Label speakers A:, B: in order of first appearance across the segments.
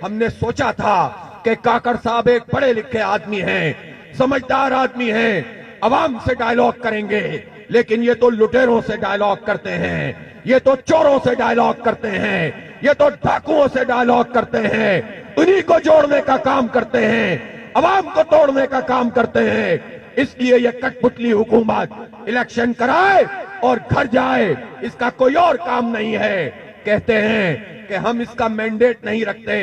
A: ہم نے سوچا تھا کہ کاکڑ صاحب ایک پڑھے لکھے آدمی ہیں، سمجھدار آدمی ہیں، عوام سے ڈائیلاگ کریں گے، لیکن یہ تو لٹیروں سے ڈائیلاگ کرتے ہیں، یہ تو چوروں سے ڈائیلاگ کرتے ہیں، یہ تو ڈاکوؤں سے ڈائیلاگ کرتے ہیں، انہی کو جوڑنے کا کام کرتے ہیں، عوام کو توڑنے کا کام کرتے ہیں۔ اس لیے یہ کٹ پتلی حکومت الیکشن کرائے اور گھر جائے، اس کا کوئی اور کام نہیں ہے۔ کہتے ہیں کہ ہم اس کا مینڈیٹ نہیں رکھتے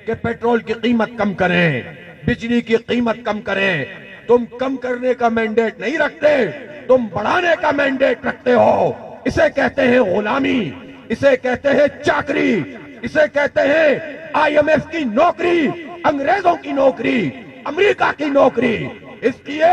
A: کہ پیٹرول کی قیمت کم کریں، بجلی کی قیمت کم کریں۔ تم کم کرنے کا مینڈیٹ نہیں رکھتے، تم بڑھانے کا مینڈیٹ رکھتے ہو۔ اسے کہتے ہیں غلامی، اسے کہتے ہیں چاکری، اسے کہتے ہیں IMF کی نوکری، انگریزوں کی نوکری، امریکہ کی نوکری۔ اس لیے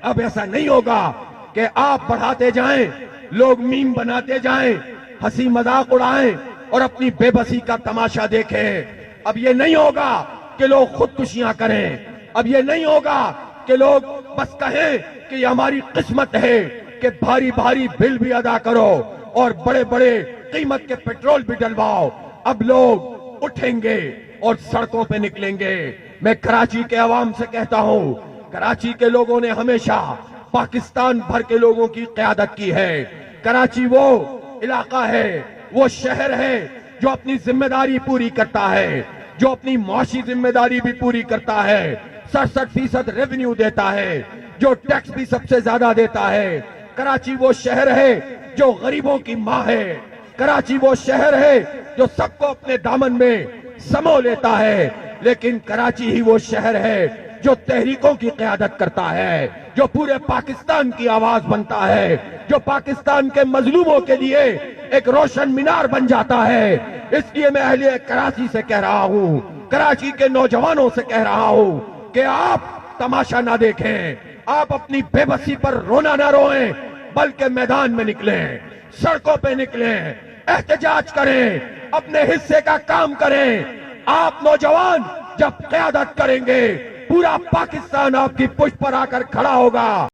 A: اب ایسا نہیں ہوگا کہ آپ بڑھاتے جائیں، لوگ میم بناتے جائیں، ہنسی مذاق اڑائیں اور اپنی بے بسی کا تماشا دیکھیں۔ اب یہ نہیں ہوگا کہ لوگ خودکشیاں کریں، اب یہ نہیں ہوگا کہ لوگ بس کہیں کہ یہ ہماری قسمت ہے کہ بھاری بھاری بل بھی ادا کرو اور بڑے بڑے قیمت کے پیٹرول بھی ڈلواؤ۔ اب لوگ اٹھیں گے اور سڑکوں پہ نکلیں گے۔ میں کراچی کے عوام سے کہتا ہوں، کراچی کے لوگوں نے ہمیشہ پاکستان بھر کے لوگوں کی قیادت کی ہے۔ کراچی وہ علاقہ ہے، وہ شہر ہے جو اپنی ذمہ داری پوری کرتا ہے، جو اپنی معاشی ذمہ داری بھی پوری کرتا ہے، 67% ریونیو دیتا ہے، جو ٹیکس بھی سب سے زیادہ دیتا ہے۔ کراچی وہ شہر ہے جو غریبوں کی ماں ہے، کراچی وہ شہر ہے جو سب کو اپنے دامن میں سمو لیتا ہے، لیکن کراچی ہی وہ شہر ہے جو تحریکوں کی قیادت کرتا ہے، جو پورے پاکستان کی آواز بنتا ہے، جو پاکستان کے مظلوموں کے لیے ایک روشن مینار بن جاتا ہے۔ اس لیے میں اہل کراچی سے کہہ رہا ہوں، کراچی کے نوجوانوں سے کہہ رہا ہوں کہ آپ تماشا نہ دیکھیں، آپ اپنی بے بسی پر رونا نہ روئیں، بلکہ میدان میں نکلیں، سڑکوں پہ نکلیں، احتجاج کریں، اپنے حصے کا کام کریں۔ آپ نوجوان جب قیادت کریں گے، پورا پاکستان آپ کی پشت پر آ کر کھڑا ہوگا۔